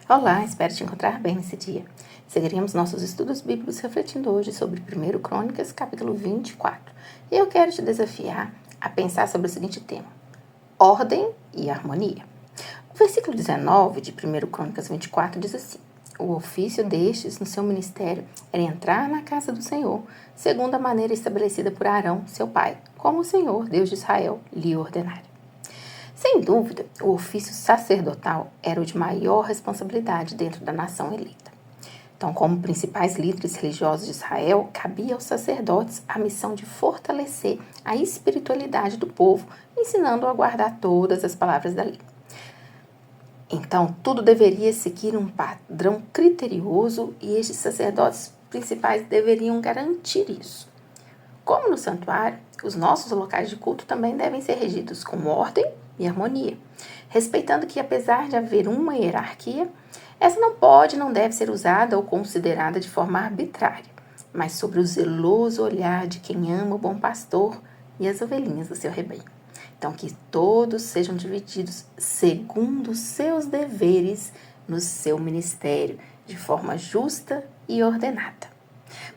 Olá, espero te encontrar bem nesse dia. Seguiremos nossos estudos bíblicos refletindo hoje sobre 1 Crônicas, capítulo 24. E eu quero te desafiar a pensar sobre o seguinte tema: ordem e harmonia. O versículo 19 de 1 Crônicas 24 diz assim: o ofício destes no seu ministério era entrar na casa do Senhor, segundo a maneira estabelecida por Arão, seu pai, como o Senhor, Deus de Israel, lhe ordenara. Sem dúvida, o ofício sacerdotal era o de maior responsabilidade dentro da nação eleita. Então, como principais líderes religiosos de Israel, cabia aos sacerdotes a missão de fortalecer a espiritualidade do povo, ensinando-o a guardar todas as palavras da lei. Então, tudo deveria seguir um padrão criterioso e estes sacerdotes principais deveriam garantir isso. Como no santuário, os nossos locais de culto também devem ser regidos com ordem e harmonia, respeitando que, apesar de haver uma hierarquia, essa não deve ser usada ou considerada de forma arbitrária, mas sobre o zeloso olhar de quem ama o bom pastor e as ovelhinhas do seu rebanho. Então, que todos sejam divididos segundo os seus deveres no seu ministério, de forma justa e ordenada.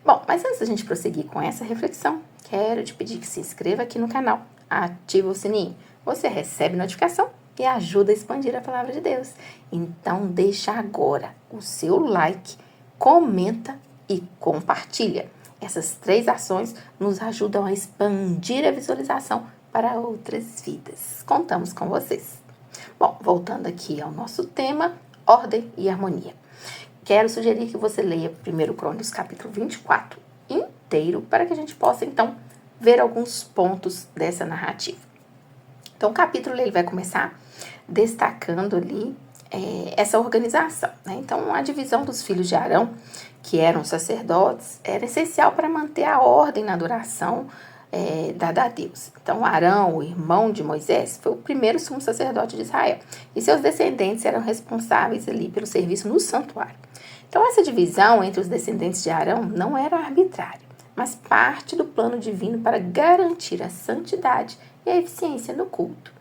Bom, mas antes da gente prosseguir com essa reflexão, quero te pedir que se inscreva aqui no canal, ativa o sininho, você recebe notificação e ajuda a expandir a palavra de Deus. Então, deixa agora o seu like, comenta e compartilha. Essas 3 ações nos ajudam a expandir a visualização para outras vidas. Contamos com vocês. Bom, voltando aqui ao nosso tema, ordem e harmonia. Quero sugerir que você leia 1 Crônicas capítulo 24 inteiro, para que a gente possa, então, ver alguns pontos dessa narrativa. Então, o capítulo ele vai começar destacando ali essa organização, né? Então, a divisão dos filhos de Arão, que eram sacerdotes, era essencial para manter a ordem na adoração dada a Deus. Então, Arão, o irmão de Moisés, foi o primeiro sumo sacerdote de Israel, e seus descendentes eram responsáveis ali pelo serviço no santuário. Então, essa divisão entre os descendentes de Arão não era arbitrária, mas parte do plano divino para garantir a santidade e a eficiência no culto.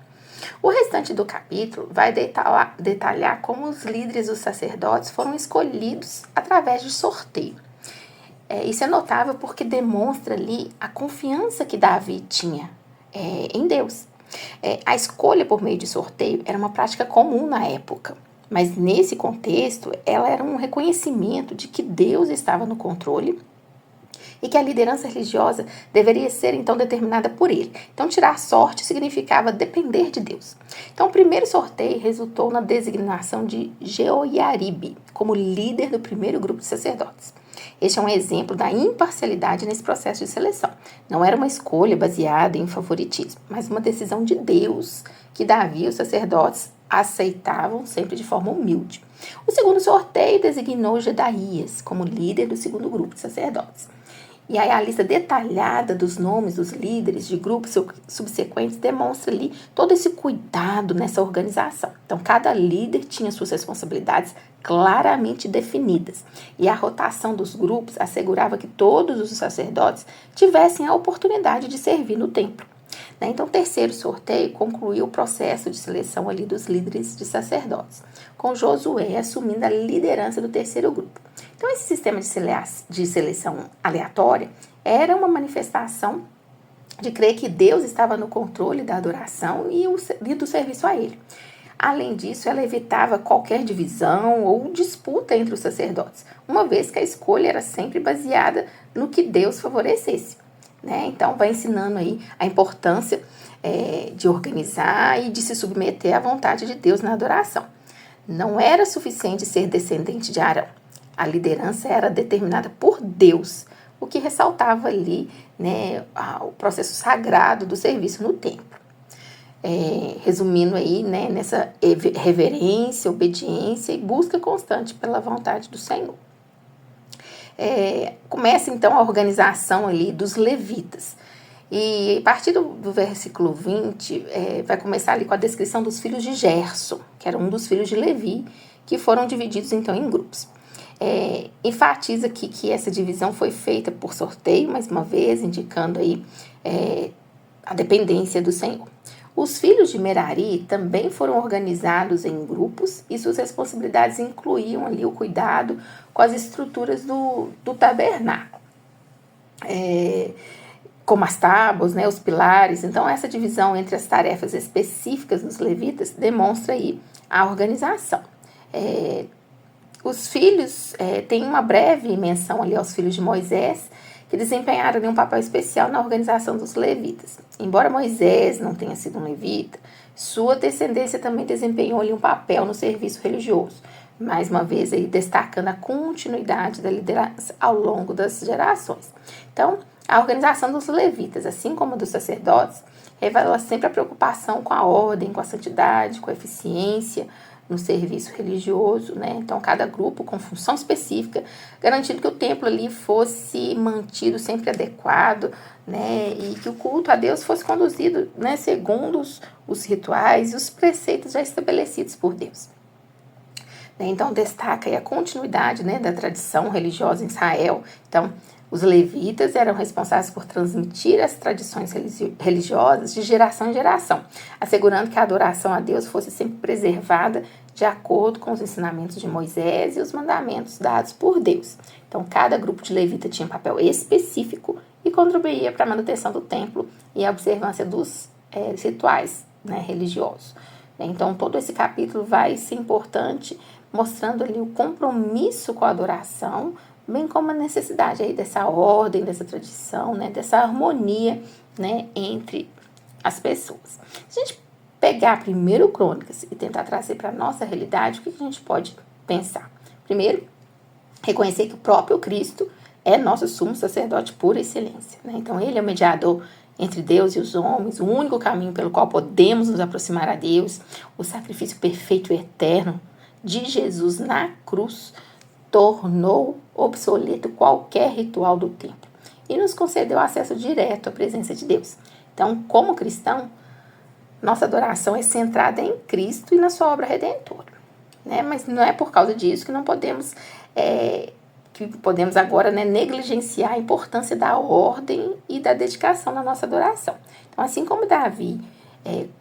O restante do capítulo vai detalhar como os líderes dos sacerdotes foram escolhidos através de sorteio. Isso é notável porque demonstra ali a confiança que Davi tinha em Deus. A escolha por meio de sorteio era uma prática comum na época, mas nesse contexto ela era um reconhecimento de que Deus estava no controle e que a liderança religiosa deveria ser, então, determinada por ele. Então, tirar sorte significava depender de Deus. Então, o primeiro sorteio resultou na designação de Jeoiaribe como líder do primeiro grupo de sacerdotes. Este é um exemplo da imparcialidade nesse processo de seleção. Não era uma escolha baseada em favoritismo, mas uma decisão de Deus que Davi e os sacerdotes aceitavam sempre de forma humilde. O segundo sorteio designou Jedaías como líder do segundo grupo de sacerdotes. E aí a lista detalhada dos nomes dos líderes de grupos subsequentes demonstra ali todo esse cuidado nessa organização. Então, cada líder tinha suas responsabilidades claramente definidas. E a rotação dos grupos assegurava que todos os sacerdotes tivessem a oportunidade de servir no templo. Então, o terceiro sorteio concluiu o processo de seleção ali dos líderes de sacerdotes, com Josué assumindo a liderança do terceiro grupo. Então, esse sistema de seleção aleatória era uma manifestação de crer que Deus estava no controle da adoração e do serviço a ele. Além disso, ela evitava qualquer divisão ou disputa entre os sacerdotes, uma vez que a escolha era sempre baseada no que Deus favorecesse. Então, vai ensinando aí a importância de organizar e de se submeter à vontade de Deus na adoração. Não era suficiente ser descendente de Arão. A liderança era determinada por Deus, o que ressaltava ali o processo sagrado do serviço no templo. Resumindo aí, nessa reverência, obediência e busca constante pela vontade do Senhor. Começa então a organização ali dos levitas. E a partir do versículo 20, vai começar ali com a descrição dos filhos de Gerson, que era um dos filhos de Levi, que foram divididos então em grupos. Enfatiza aqui que essa divisão foi feita por sorteio, mais uma vez, indicando aí a dependência do Senhor. Os filhos de Merari também foram organizados em grupos e suas responsabilidades incluíam ali o cuidado com as estruturas do tabernáculo, como as tábuas, né, os pilares. Então, essa divisão entre as tarefas específicas dos levitas demonstra aí a organização. Os filhos, tem uma breve menção ali aos filhos de Moisés, que desempenharam ali um papel especial na organização dos levitas. Embora Moisés não tenha sido um levita, sua descendência também desempenhou ali um papel no serviço religioso, mais uma vez aí destacando a continuidade da liderança ao longo das gerações. Então, a organização dos levitas, assim como a dos sacerdotes, revela sempre a preocupação com a ordem, com a santidade, com a eficiência no serviço religioso, né? Então, cada grupo com função específica, garantindo que o templo ali fosse mantido sempre adequado, né? E que o culto a Deus fosse conduzido, né, segundo os rituais e os preceitos já estabelecidos por Deus. Então, destaca aí a continuidade, né, da tradição religiosa em Israel. Então, os levitas eram responsáveis por transmitir as tradições religiosas de geração em geração, assegurando que a adoração a Deus fosse sempre preservada de acordo com os ensinamentos de Moisés e os mandamentos dados por Deus. Então, cada grupo de levita tinha um papel específico e contribuía para a manutenção do templo e a observância dos rituais, né, religiosos. Então, todo esse capítulo vai ser importante, mostrando ali o compromisso com a adoração, bem como a necessidade aí dessa ordem, dessa tradição, né, dessa harmonia, né, entre as pessoas. Se a gente pegar primeiro Crônicas e tentar trazer para a nossa realidade, o que a gente pode pensar? Primeiro, reconhecer que o próprio Cristo é nosso sumo sacerdote por excelência, né? Então, ele é o mediador entre Deus e os homens, o único caminho pelo qual podemos nos aproximar a Deus, o sacrifício perfeito e eterno de Jesus na cruz tornou obsoleto qualquer ritual do templo e nos concedeu acesso direto à presença de Deus. Então, como cristão, nossa adoração é centrada em Cristo e na sua obra redentora, né? Mas não é por causa disso que não podemos, agora, né, negligenciar a importância da ordem e da dedicação na nossa adoração. Então, assim como Davi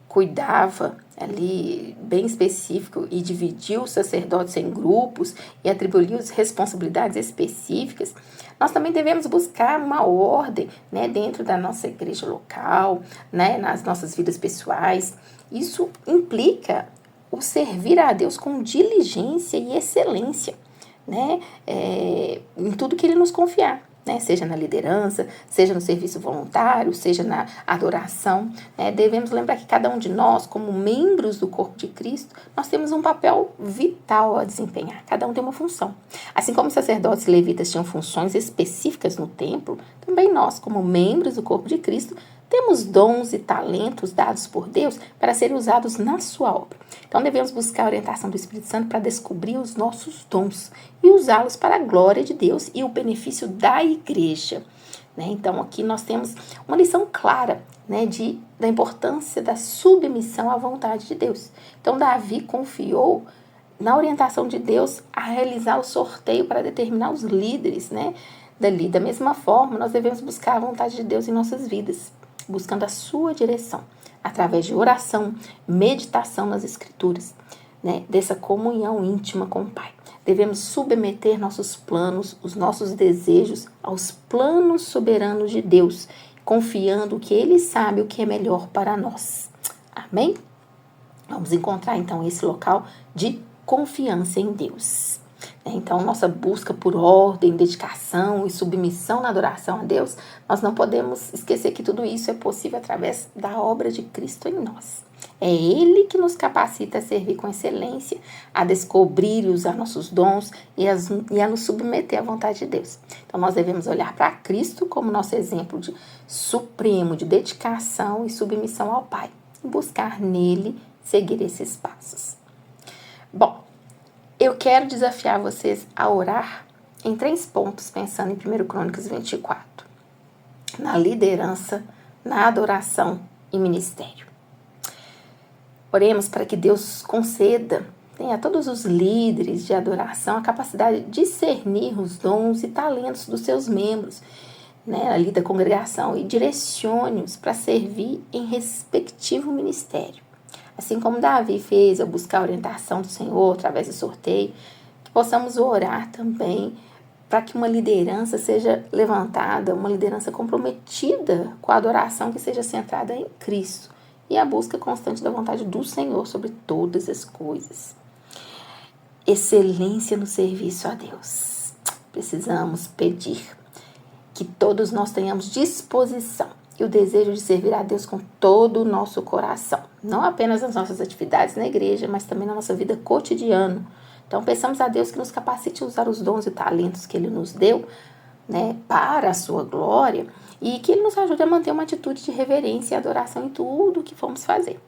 cuidava ali bem específico e dividiu os sacerdotes em grupos e atribuiu as responsabilidades específicas, nós também devemos buscar uma ordem, né, dentro da nossa igreja local, né, nas nossas vidas pessoais. Isso implica o servir a Deus com diligência e excelência, né, em tudo que Ele nos confiar. Né, seja na liderança, seja no serviço voluntário, seja na adoração, né, devemos lembrar que cada um de nós, como membros do corpo de Cristo, nós temos um papel vital a desempenhar, cada um tem uma função. Assim como os sacerdotes e levitas tinham funções específicas no templo, também nós, como membros do corpo de Cristo, temos dons e talentos dados por Deus para serem usados na sua obra. Então, devemos buscar a orientação do Espírito Santo para descobrir os nossos dons e usá-los para a glória de Deus e o benefício da igreja. Né? Então, aqui nós temos uma lição clara, né, da importância da submissão à vontade de Deus. Então, Davi confiou na orientação de Deus a realizar o sorteio para determinar os líderes, né, dali. Da mesma forma, nós devemos buscar a vontade de Deus em nossas vidas, buscando a sua direção, através de oração, meditação nas Escrituras, né, dessa comunhão íntima com o Pai. Devemos submeter nossos planos, os nossos desejos aos planos soberanos de Deus, confiando que Ele sabe o que é melhor para nós. Amém? Vamos encontrar, então, esse local de confiança em Deus. Então, nossa busca por ordem, dedicação e submissão na adoração a Deus, nós não podemos esquecer que tudo isso é possível através da obra de Cristo em nós. É Ele que nos capacita a servir com excelência, a descobrir e usar nossos dons e a nos submeter à vontade de Deus. Então, nós devemos olhar para Cristo como nosso exemplo de supremo, de dedicação e submissão ao Pai, e buscar nele seguir esses passos. Bom, eu quero desafiar vocês a orar em 3 pontos, pensando em 1 Crônicas 24. Na liderança, na adoração e ministério. Oremos para que Deus conceda, né, a todos os líderes de adoração a capacidade de discernir os dons e talentos dos seus membros, né, ali da congregação, e direcione-os para servir em respectivo ministério. Assim como Davi fez ao buscar a orientação do Senhor através do sorteio, que possamos orar também para que uma liderança seja levantada, uma liderança comprometida com a adoração que seja centrada em Cristo e a busca constante da vontade do Senhor sobre todas as coisas. Excelência no serviço a Deus. Precisamos pedir que todos nós tenhamos disposição e o desejo de servir a Deus com todo o nosso coração. Não apenas nas nossas atividades na igreja, mas também na nossa vida cotidiana. Então, peçamos a Deus que nos capacite a usar os dons e talentos que Ele nos deu, né, para a sua glória, e que Ele nos ajude a manter uma atitude de reverência e adoração em tudo o que formos fazer.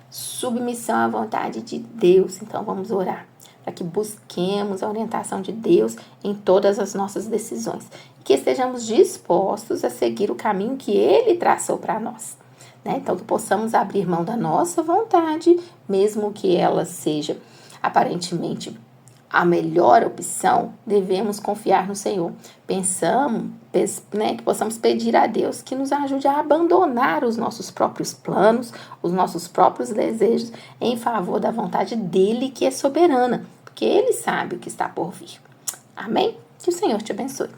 Submissão à vontade de Deus. Então, vamos orar para que busquemos a orientação de Deus em todas as nossas decisões e que estejamos dispostos a seguir o caminho que Ele traçou para nós, né? Então, que possamos abrir mão da nossa vontade, mesmo que ela seja aparentemente a melhor opção, devemos confiar no Senhor. Que possamos pedir a Deus que nos ajude a abandonar os nossos próprios planos, os nossos próprios desejos, em favor da vontade dEle, que é soberana, porque Ele sabe o que está por vir. Amém? Que o Senhor te abençoe.